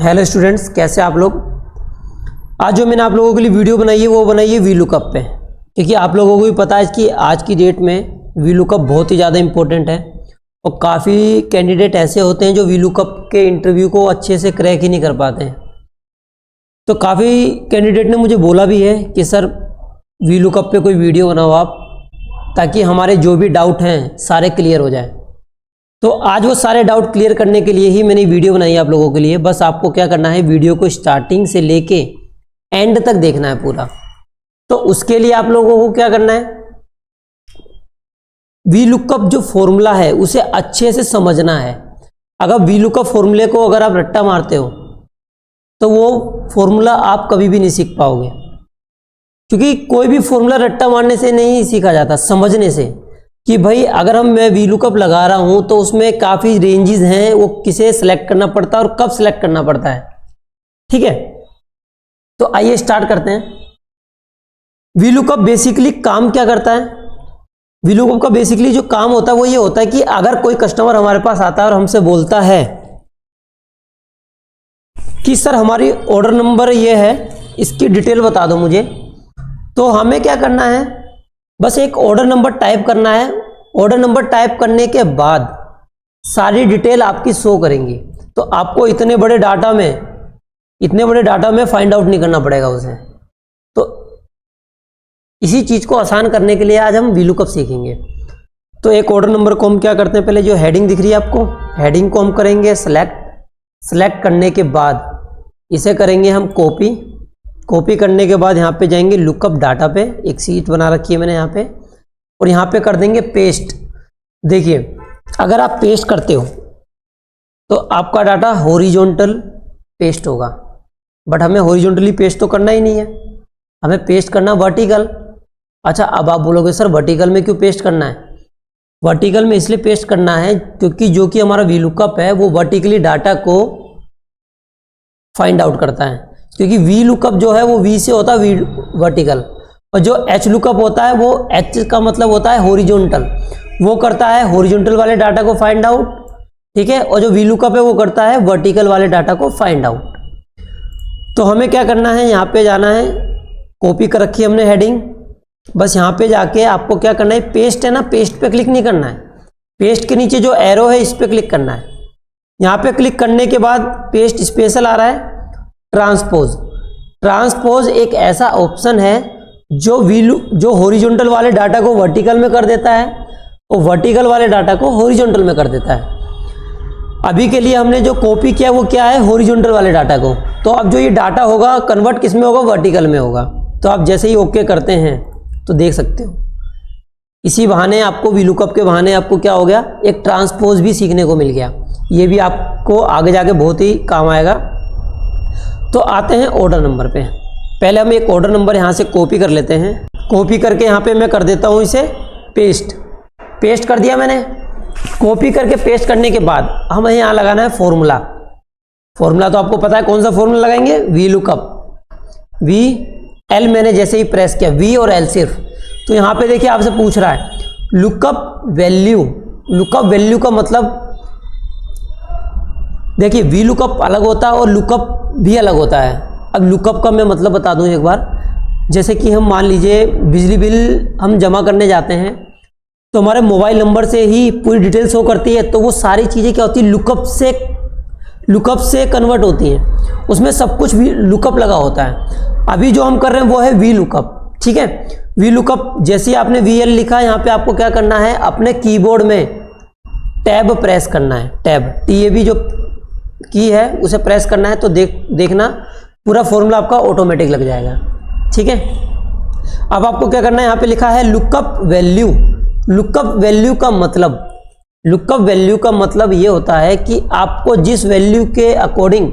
Hello students, कैसे आप लोग। आज जो मैंने आप लोगों के लिए वीडियो बनाई है वो बनाई है वी लुकअप पे, क्योंकि आप लोगों को भी पता है कि आज की डेट में वी लुकअप बहुत ही ज़्यादा इंपॉर्टेंट है और काफ़ी कैंडिडेट ऐसे होते हैं जो वी लुकअप के इंटरव्यू को अच्छे से क्रैक ही नहीं कर पाते हैं। तो काफ़ी कैंडिडेट ने मुझे बोला भी है कि सर वी लुकअप पे कोई वीडियो बनाओ आप, ताकि हमारे जो भी डाउट हैं सारे क्लियर हो जाए। तो आज वो सारे डाउट क्लियर करने के लिए ही मैंने वीडियो बनाई है आप लोगों के लिए। बस आपको क्या करना है, वीडियो को स्टार्टिंग से लेके एंड तक देखना है पूरा। तो उसके लिए आप लोगों को क्या करना है, वी लुकअप जो फॉर्मूला है उसे अच्छे से समझना है। अगर वी लुकअप फॉर्मूले को अगर आप रट्टा मारते हो तो वो फॉर्मूला आप कभी भी नहीं सीख पाओगे, क्योंकि कोई भी फॉर्मूला रट्टा मारने से नहीं सीखा जाता, समझने से। कि भाई अगर मैं वी लुकअप लगा रहा हूं तो उसमें काफ़ी रेंजेस हैं, वो किसे सिलेक्ट करना पड़ता है और कब सिलेक्ट करना पड़ता है। ठीक है, तो आइए स्टार्ट करते हैं। वी लुकअप बेसिकली काम क्या करता है, वी लुकअप का बेसिकली जो काम होता है वो ये होता है कि अगर कोई कस्टमर हमारे पास आता है और हमसे बोलता है कि सर हमारी ऑर्डर नंबर ये है, इसकी डिटेल बता दो मुझे, तो हमें क्या करना है, बस एक ऑर्डर नंबर टाइप करना है। ऑर्डर नंबर टाइप करने के बाद सारी डिटेल आपकी शो करेंगी, तो आपको इतने बड़े डाटा में फाइंड आउट नहीं करना पड़ेगा उसे। तो इसी चीज को आसान करने के लिए आज हम वी लुकअप सीखेंगे। तो एक ऑर्डर नंबर को हम क्या करते हैं, पहले जो हेडिंग दिख रही है आपको, हेडिंग को हम करेंगे सेलेक्ट करने के बाद इसे करेंगे हम कॉपी करने के बाद यहाँ पे जाएंगे लुकअप डाटा पे, एक सीट बना रखी है मैंने यहाँ पे, और यहाँ पे कर देंगे पेस्ट। देखिए अगर आप पेस्ट करते हो तो आपका डाटा हॉरिजॉन्टल पेस्ट होगा, बट हमें हॉरिजॉन्टली पेस्ट तो करना ही नहीं है, हमें पेस्ट करना वर्टिकल। अच्छा, अब आप बोलोगे सर वर्टिकल में क्यों पेस्ट करना है। वर्टिकल में इसलिए पेस्ट करना है क्योंकि जो कि हमारा वी लुकअप है वो वर्टिकली डाटा को फाइंड आउट करता है, क्योंकि वी लुकअप जो है वो वी से होता है वी वर्टिकल, और जो एच लुकअप होता है वो एच का मतलब होता है हॉरिजॉन्टल, वो करता है हॉरिजॉन्टल वाले डाटा को फाइंड आउट। ठीक है, और जो वी लुकअप है वो करता है वर्टिकल वाले डाटा को फाइंड आउट। तो हमें क्या करना है, यहाँ पे जाना है, कॉपी कर रखी है हमने हेडिंग, बस यहाँ पे जाके आपको क्या करना है, पेस्ट है ना, पेस्ट पे क्लिक नहीं करना है, पेस्ट के नीचे जो एरो है इस पे क्लिक करना है। यहाँ पे क्लिक करने के बाद पेस्ट स्पेशल आ रहा है, ट्रांसपोज एक ऐसा ऑप्शन है जो हॉरिजॉन्टल वाले डाटा को वर्टिकल में कर देता है और वर्टिकल वाले डाटा को हॉरिजॉन्टल में कर देता है। अभी के लिए हमने जो कॉपी किया वो क्या है, हॉरिजॉन्टल वाले डाटा को। तो अब जो ये डाटा होगा कन्वर्ट किस में होगा, वर्टिकल में होगा। तो आप जैसे ही ओके करते हैं तो देख सकते हो, इसी बहाने आपको वी लुकअप के बहाने आपको क्या हो गया, एक ट्रांसपोज भी सीखने को मिल गया। ये भी आपको आगे जाके बहुत ही काम आएगा। तो आते हैं ऑर्डर नंबर पे। पहले हम एक ऑर्डर नंबर यहाँ से कॉपी कर लेते हैं, कॉपी करके यहाँ पे मैं कर देता हूँ इसे पेस्ट कर दिया मैंने। कॉपी करके पेस्ट करने के बाद हमें यहाँ लगाना है फॉर्मूला तो आपको पता है कौन सा फॉर्मूला लगाएंगे, वी लुकअप। वी एल मैंने जैसे ही प्रेस किया, वी और एल सिर्फ, तो यहाँ पे देखिए आपसे पूछ रहा है लुकअप वैल्यू का मतलब, देखिए वी लुकअप अलग होता है और लुकअप भी अलग होता है। अब लुकअप का मैं मतलब बता दूं एक बार, जैसे कि हम मान लीजिए बिजली बिल हम जमा करने जाते हैं तो हमारे मोबाइल नंबर से ही पूरी डिटेल शो करती है, तो वो सारी चीज़ें क्या होती है, लुकअप से कन्वर्ट होती हैं, उसमें सब कुछ भी लुकअप लगा होता है। अभी जो हम कर रहे हैं वो है वी लुकअप। ठीक है, वी लुकअप जैसे ही आपने वी एल लिखा, यहाँ पे आपको क्या करना है, अपने कीबोर्ड में टैब प्रेस करना है, TAB जो की है उसे प्रेस करना है, तो देखना पूरा फॉर्मूला आपका ऑटोमेटिक लग जाएगा। ठीक है, अब आपको क्या करना है, यहाँ पे लिखा है लुकअप वैल्यू का मतलब ये होता है कि आपको जिस वैल्यू के अकॉर्डिंग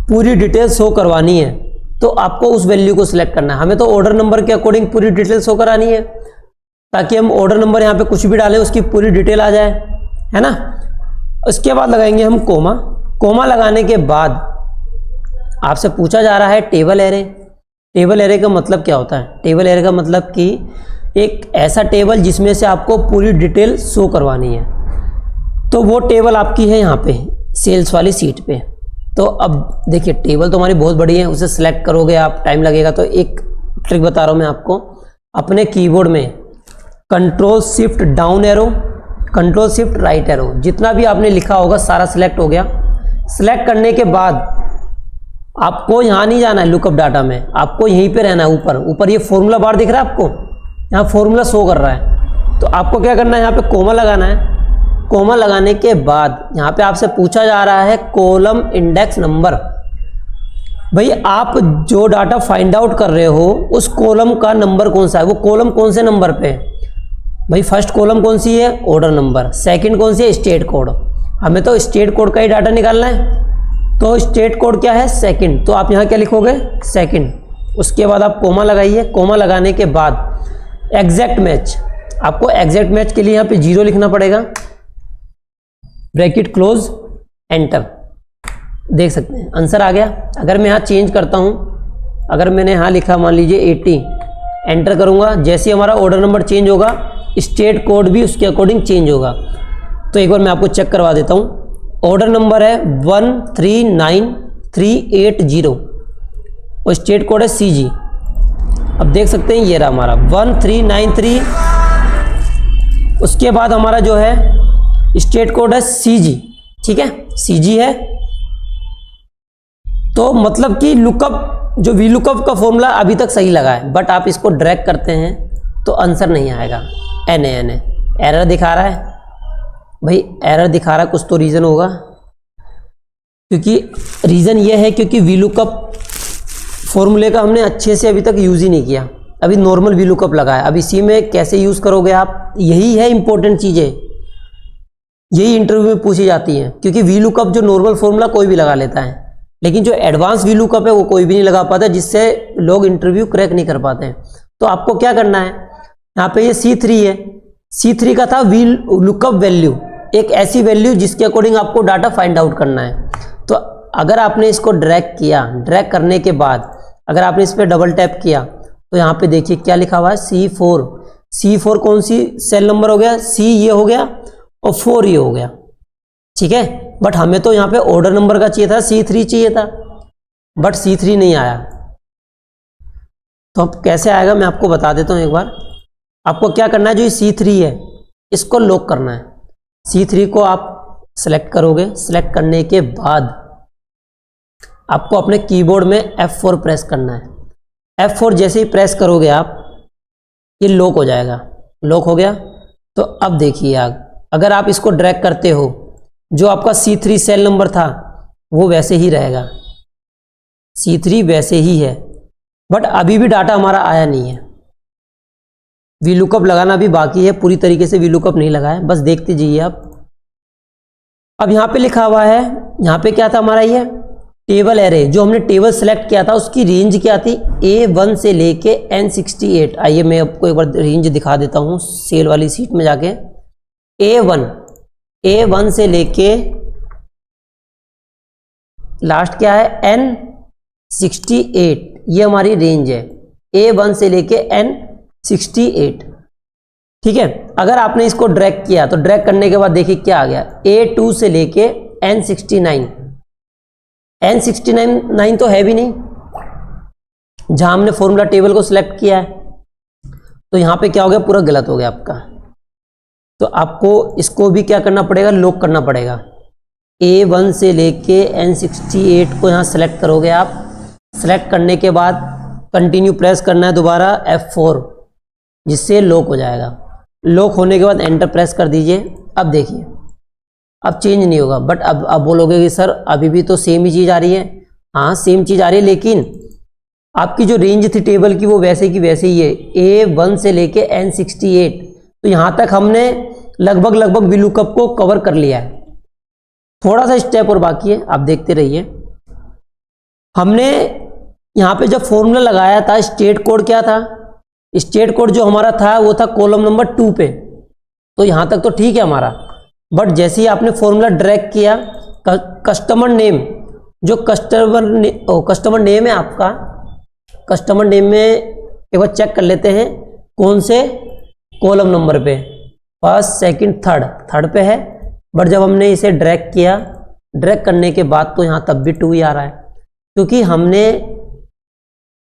पूरी डिटेल शो करवानी है तो आपको उस वैल्यू को सिलेक्ट करना है। हमें तो ऑर्डर नंबर के अकॉर्डिंग पूरी डिटेल शो करानी है, ताकि हम ऑर्डर नंबर यहाँ पे कुछ भी डालें उसकी पूरी डिटेल आ जाए, है ना। उसके बाद लगाएंगे हम कोमा लगाने के बाद आपसे पूछा जा रहा है टेबल एरे का मतलब क्या होता है। टेबल एरे का मतलब कि एक ऐसा टेबल जिसमें से आपको पूरी डिटेल शो करवानी है। तो वो टेबल आपकी है यहाँ पे सेल्स वाली सीट पे। तो अब देखिए टेबल तो हमारी बहुत बड़ी है, उसे सिलेक्ट करोगे आप, टाइम लगेगा। तो एक ट्रिक बता रहा हूँ मैं आपको, अपने कीबोर्ड में control shift down arrow, control shift right arrow, जितना भी आपने लिखा होगा सारा सिलेक्ट हो गया। सिलेक्ट करने के बाद आपको यहाँ नहीं जाना है लुकअप डाटा में, आपको यहीं पे रहना है। ऊपर ऊपर ये फॉर्मूला बार दिख रहा है आपको, यहाँ फॉर्मूला शो कर रहा है। तो आपको क्या करना है, यहाँ पे कोमा लगाना है। कोमा लगाने के बाद यहाँ पे आपसे पूछा जा रहा है कॉलम इंडेक्स नंबर। भाई आप जो डाटा फाइंड आउट कर रहे हो उस कॉलम का नंबर कौन सा है, वो कॉलम कौन से नंबर पे है। भाई फर्स्ट कॉलम कौन सी है, ऑर्डर नंबर। सेकंड कौन सी है, स्टेट कोड। हमें तो स्टेट कोड का ही डाटा निकालना है, तो स्टेट कोड क्या है, सेकंड। तो आप यहाँ क्या लिखोगे, सेकंड। उसके बाद आप कोमा लगाइए। कोमा लगाने के बाद एग्जैक्ट मैच, आपको एग्जैक्ट मैच के लिए यहाँ पे 0 लिखना पड़ेगा, ब्रैकेट क्लोज, एंटर। देख सकते हैं आंसर आ गया। अगर मैं यहाँ चेंज करता हूँ, अगर मैंने यहाँ लिखा मान लीजिए 80, एंटर करूँगा, जैसे ही हमारा ऑर्डर नंबर चेंज होगा स्टेट कोड भी उसके अकॉर्डिंग चेंज होगा। तो एक बार मैं आपको चेक करवा देता हूँ। ऑर्डर नंबर है 139380 और स्टेट कोड है CG। अब देख सकते हैं ये रहा हमारा 1393, उसके बाद हमारा जो है स्टेट कोड है CG। ठीक है, CG है। तो मतलब कि लुकअप, जो वी लुकअप का फॉर्मूला अभी तक सही लगा है, बट आप इसको ड्रैग करते हैं तो आंसर नहीं आएगा। एन एरर दिखा रहा है। भाई एरर दिखा रहा है, कुछ तो रीज़न होगा, क्योंकि रीज़न ये है क्योंकि वी लुकअप फॉर्मूले का हमने अच्छे से अभी तक यूज़ ही नहीं किया। अभी नॉर्मल वी लुकअप लगा है। अब इसी में कैसे यूज़ करोगे आप, यही है इंपॉर्टेंट चीज़ें, यही इंटरव्यू में पूछी जाती हैं। क्योंकि वी लुकअप जो नॉर्मल फॉर्मूला कोई भी लगा लेता है, लेकिन जो एडवांस वी लुकअप है वो कोई भी नहीं लगा पाता, जिससे लोग इंटरव्यू क्रैक नहीं कर पाते हैं। तो आपको क्या करना है, यहाँ पे ये C3 है, C3 का था वी लुकअप वैल्यू, एक ऐसी वैल्यू जिसके अकॉर्डिंग आपको डाटा फाइंड आउट करना है। तो अगर आपने इसको ड्रैग किया, ड्रैग करने के बाद अगर आपने इस पर डबल टैप किया तो यहाँ पे देखिए क्या लिखा हुआ है, C4। C4 कौन सी सेल नंबर हो गया, C ये हो गया और 4 ये हो गया। ठीक है, बट हमें तो यहाँ पे ऑर्डर नंबर का चाहिए था, C3 चाहिए था, बट C3 नहीं आया। तो अब कैसे आएगा मैं आपको बता देता हूँ एक बार। आपको क्या करना है, जो C3 है इसको लॉक करना है। C3 को आप सेलेक्ट करोगे, सेलेक्ट करने के बाद आपको अपने कीबोर्ड में F4 प्रेस करना है। F4 जैसे ही प्रेस करोगे आप, ये लॉक हो जाएगा। लॉक हो गया। तो अब देखिए अगर आप इसको ड्रैग करते हो, जो आपका C3 सेल नंबर था वो वैसे ही रहेगा, C3 वैसे ही है, बट अभी भी डाटा हमारा आया नहीं है। वी लुकअप लगाना भी बाकी है, पूरी तरीके से वी लुकअप नहीं लगा है, बस देखते जाइए आप। अब यहाँ पे लिखा हुआ है, यहाँ पे क्या था हमारा, ये टेबल एरे, जो हमने टेबल सेलेक्ट किया था उसकी रेंज क्या थी, A1 से लेके N68। आइए मैं आपको एक बार रेंज दिखा देता हूँ सेल वाली सीट में जाके। A1 से लेके लास्ट क्या है, N68, ये हमारी रेंज है। A1 से लेके N68। ठीक है, अगर आपने इसको ड्रैग किया तो ड्रैग करने के बाद देखिए क्या आ गया, A2 से लेके N69। N69 तो है भी नहीं जहां हमने फॉर्मूला टेबल को सिलेक्ट किया है। तो यहां पे क्या हो गया, पूरा गलत हो गया आपका। तो आपको इसको भी क्या करना पड़ेगा, लॉक करना पड़ेगा। A1 से लेके N68 को यहाँ सेलेक्ट करोगे आप। सेलेक्ट करने के बाद कंटिन्यू प्रेस करना है दोबारा F4, जिससे लॉक हो जाएगा। लॉक होने के बाद एंटर प्रेस कर दीजिए। अब देखिए अब चेंज नहीं होगा, बट अब बोलोगे कि सर अभी भी तो सेम ही चीज़ आ रही है। हाँ सेम चीज़ आ रही है, लेकिन आपकी जो रेंज थी टेबल की वो वैसे की वैसे ही है, A1 से लेके N68। तो यहाँ तक हमने लगभग वी लुकअप को कवर कर लिया है। थोड़ा सा स्टेप और बाकी है, आप देखते रहिए। हमने यहाँ पे जब फॉर्मूला लगाया था, स्टेट कोड क्या था, स्टेट कोड जो हमारा था वो था कॉलम नंबर 2 पे। तो यहाँ तक तो ठीक है हमारा, बट जैसे ही आपने फॉर्मूला ड्रैग किया, कस्टमर नेम, जो कस्टमर नेम है आपका, कस्टमर नेम में एक बार चेक कर लेते हैं कौन से कॉलम नंबर पे, फर्स्ट सेकंड थर्ड पे है। बट जब हमने इसे ड्रैग किया ड्रैग करने के बाद तो यहाँ तब भी 2 ही आ रहा है, क्योंकि हमने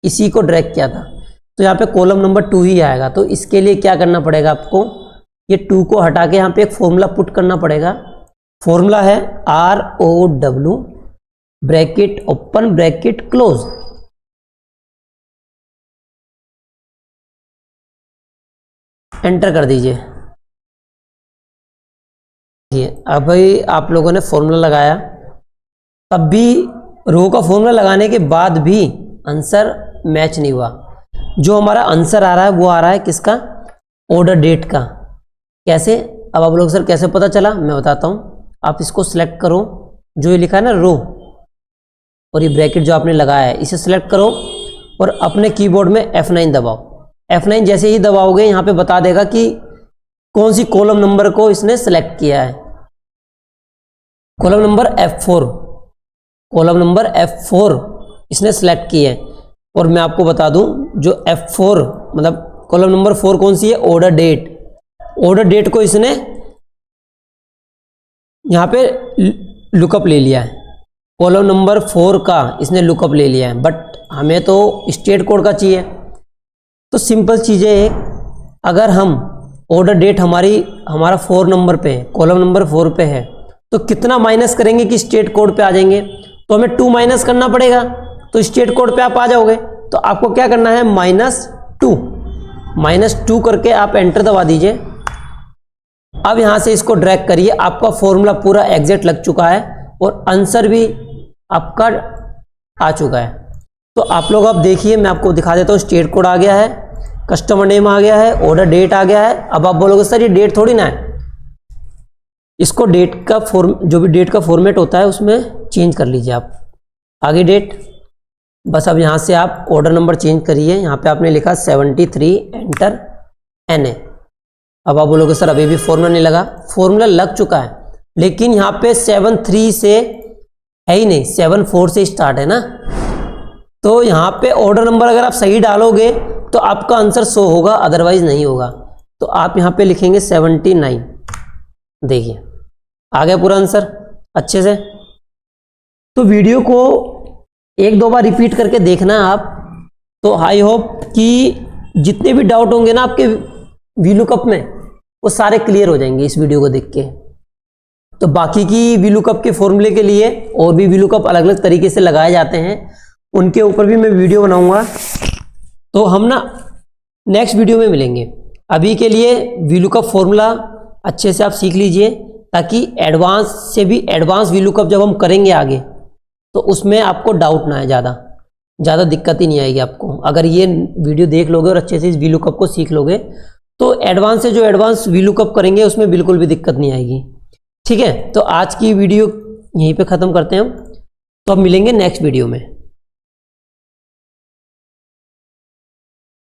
इसी को ड्रैग किया था। तो यहाँ पे कॉलम नंबर 2 ही आएगा। तो इसके लिए क्या करना पड़ेगा आपको, ये 2 को हटा के यहाँ पे एक फॉर्मूला पुट करना पड़ेगा। फॉर्मूला है ROW bracket open bracket close. Enter कर दीजिए। अब भाई आप लोगों ने फॉर्मूला लगाया, तब भी रो का फॉर्मूला लगाने के बाद भी आंसर मैच नहीं हुआ। जो हमारा आंसर आ रहा है वो आ रहा है किसका, ऑर्डर डेट का। कैसे, अब आप लोग सर कैसे पता चला, मैं बताता हूँ। आप इसको सिलेक्ट करो, जो ये लिखा है ना रो, और ये ब्रैकेट जो आपने लगाया है इसे सिलेक्ट करो और अपने कीबोर्ड में F9 दबाओ। F9 जैसे ही दबाओगे यहाँ पे बता देगा कि कौन सी कॉलम नंबर को इसने सेलेक्ट किया है। Column number F4, column number F4 इसने सेलेक्ट की है। और मैं आपको बता दूं, जो F4 मतलब कॉलम नंबर 4 कौन सी है, ऑर्डर डेट। ऑर्डर डेट को इसने यहाँ पे लुकअप ले लिया है, कॉलम नंबर 4 का इसने लुकअप ले लिया है, बट हमें तो स्टेट कोड का चाहिए। तो सिंपल चीज़ें है, अगर हम ऑर्डर डेट हमारा 4 नंबर पे है, कॉलम नंबर 4 पे है, तो कितना माइनस करेंगे कि स्टेट कोड पे आ जाएंगे, तो हमें 2 माइनस करना पड़ेगा। तो स्टेट कोड पे आप आ जाओगे, तो आपको क्या करना है, -2 करके आप एंटर दबा दीजिए। अब यहां से इसको ड्रैग करिए, आपका फॉर्मूला पूरा एग्जैक्ट लग चुका है और आंसर भी आपका आ चुका है। तो आप लोग अब देखिए, मैं आपको दिखा देता हूँ। स्टेट कोड आ गया है, कस्टमर नेम आ गया है, ऑर्डर डेट आ गया है। अब आप बोलोगे सर ये डेट थोड़ी ना है, इसको डेट का जो भी डेट का फॉर्मेट होता है उसमें चेंज कर लीजिए आप। आगे डेट, बस अब यहाँ से आप ऑर्डर नंबर चेंज करिए। यहाँ पे आपने लिखा 73, एंटर NA। अब आप बोलोगे सर अभी भी फॉर्मूला नहीं लगा, फॉर्मूला लग चुका है, लेकिन यहाँ पे 73 से है ही नहीं, 74 से स्टार्ट है ना। तो यहाँ पे ऑर्डर नंबर अगर आप सही डालोगे तो आपका आंसर 100 होगा, अदरवाइज नहीं होगा। तो आप यहाँ पे लिखेंगे 79। देखिए आ गया पूरा आंसर अच्छे से। तो वीडियो को 1-2 बार रिपीट करके देखना आप। तो आई होप कि जितने भी डाउट होंगे ना आपके वीलुकअप में, वो सारे क्लियर हो जाएंगे इस वीडियो को देख के। तो बाकी की वीलुकअप के फॉर्मूले के लिए और भी वीलुकअप अलग अलग तरीके से लगाए जाते हैं, उनके ऊपर भी मैं वीडियो बनाऊंगा। तो हम ना नेक्स्ट वीडियो में मिलेंगे। अभी के लिए वीलुकअप फॉर्मूला अच्छे से आप सीख लीजिए, ताकि एडवांस से भी एडवांस वीलुकअप जब हम करेंगे आगे, तो उसमें आपको डाउट ना आए, ज़्यादा दिक्कत ही नहीं आएगी आपको। अगर ये वीडियो देख लोगे और अच्छे से इस वीलुकअप को सीख लोगे, तो एडवांस से जो एडवांस वीलुकअप करेंगे उसमें बिल्कुल भी दिक्कत नहीं आएगी। ठीक है, तो आज की वीडियो यहीं पे ख़त्म करते हैं हम। तो अब मिलेंगे नेक्स्ट वीडियो में।